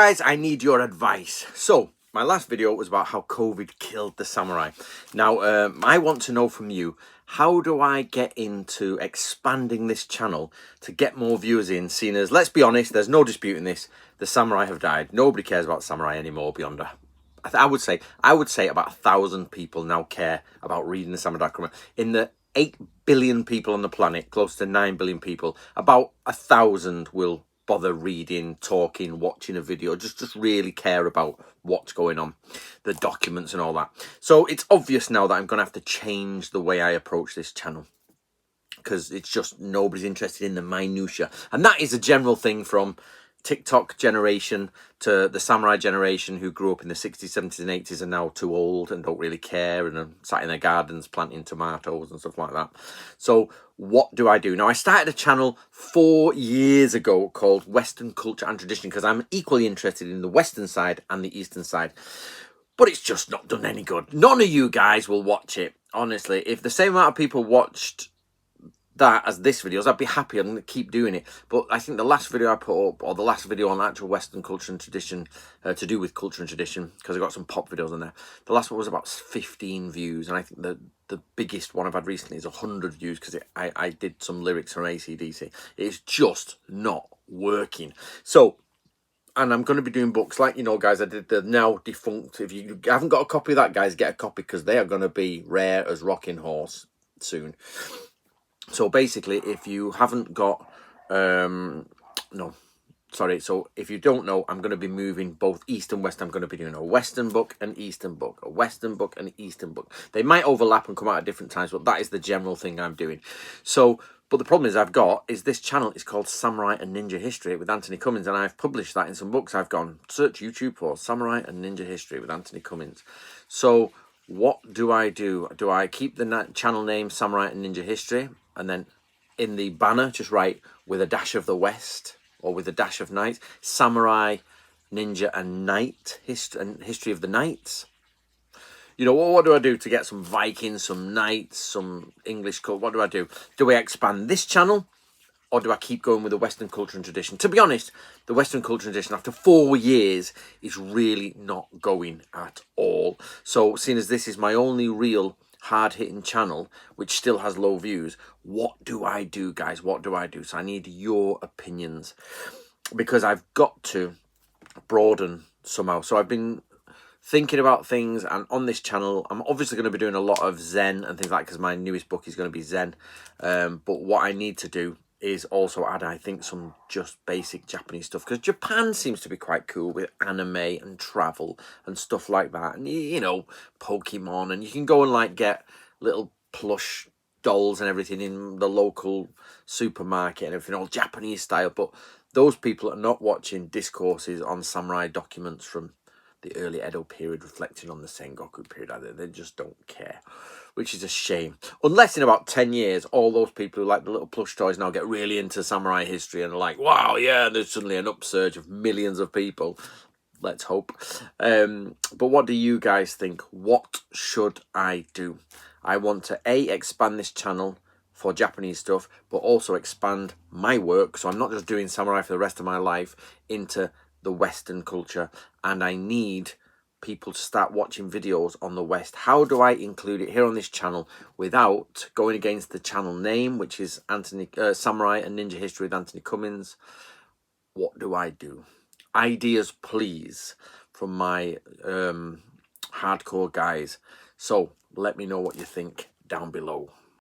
Guys, I need your advice. So, my last video was about how COVID killed the samurai. Now, I want to know from you, how do I get into expanding this channel to get more viewers in, seeing as, let's be honest, there's no disputing this, the samurai have died. Nobody cares about samurai anymore beyond I would say about 1,000 people now care about reading the Samurai document. In the 8 billion people on the planet, close to 9 billion people, about 1,000 will bother reading, talking, watching a video, just really care about what's going on, the documents and all that. So it's obvious now that I'm going to have to change the way I approach this channel, because it's just nobody's interested in the minutiae. And that is a general thing from TikTok generation to the samurai generation, who grew up in the 60s, 70s and 80s and now too old and don't really care and are sat in their gardens planting tomatoes and stuff like that. So what do I do? Now, I started a channel 4 years ago called Western Culture and Tradition, because I'm equally interested in the Western side and the Eastern side. But it's just not done any good. None of you guys will watch it. Honestly, if the same amount of people watched that as this videos, I'd be happy and keep doing it. But I think the last video I put up, or the last video on actual Western culture and tradition, to do with culture and tradition, because I got some pop videos on there, the last one was about 15 views, and I think the biggest one I've had recently is 100 views, because I did some lyrics from AC/DC. It's just not working. So, and I'm going to be doing books, like, you know, guys, I did the now defunct, if you haven't got a copy of that, guys, get a copy, because they are going to be rare as rocking horse soon. So basically, if you haven't got, so if you don't know, I'm going to be moving both East and West. I'm going to be doing a Western book, an Eastern book, a Western book, and an Eastern book. They might overlap and come out at different times, but that is the general thing I'm doing. So, but the problem is this channel is called Samurai and Ninja History with Anthony Cummins, and I've published that in some books. I've gone, search YouTube for Samurai and Ninja History with Anthony Cummins. So what do I do? Do I keep the channel name Samurai and Ninja History, and then in the banner just write with a dash of the West, or with a dash of Knights, Samurai, Ninja and Knight history of the Knights? You know, what do I do to get some Vikings, some Knights, some English culture? What do I do? Do I expand this channel, or do I keep going with the Western culture and tradition? To be honest, the Western culture and tradition after 4 years is really not going at all. So seeing as this is my only real hard-hitting channel, which still has low views, what do I do, guys? What do I do? So I need your opinions, because I've got to broaden somehow. So I've been thinking about things, and on this channel I'm obviously going to be doing a lot of Zen and things like that, because my newest book is going to be Zen. But what I need to do is also add, I think, some just basic Japanese stuff, because Japan seems to be quite cool with anime and travel and stuff like that, and you know, Pokemon, and you can go and like get little plush dolls and everything in the local supermarket and everything, all Japanese style. But those people are not watching discourses on samurai documents from the early Edo period reflecting on the Sengoku period either. They just don't care, which is a shame. Unless in about 10 years, all those people who like the little plush toys now get really into samurai history and are like, wow, yeah, there's suddenly an upsurge of millions of people. Let's hope. But what do you guys think? What should I do? I want to, expand this channel for Japanese stuff, but also expand my work, so I'm not just doing samurai for the rest of my life, into the Western culture, and I need people to start watching videos on the West. How do I include it here on this channel without going against the channel name, which is Samurai and Ninja History with Anthony Cummins? What do I do? Ideas, please, from my hardcore guys. So let me know what you think down below.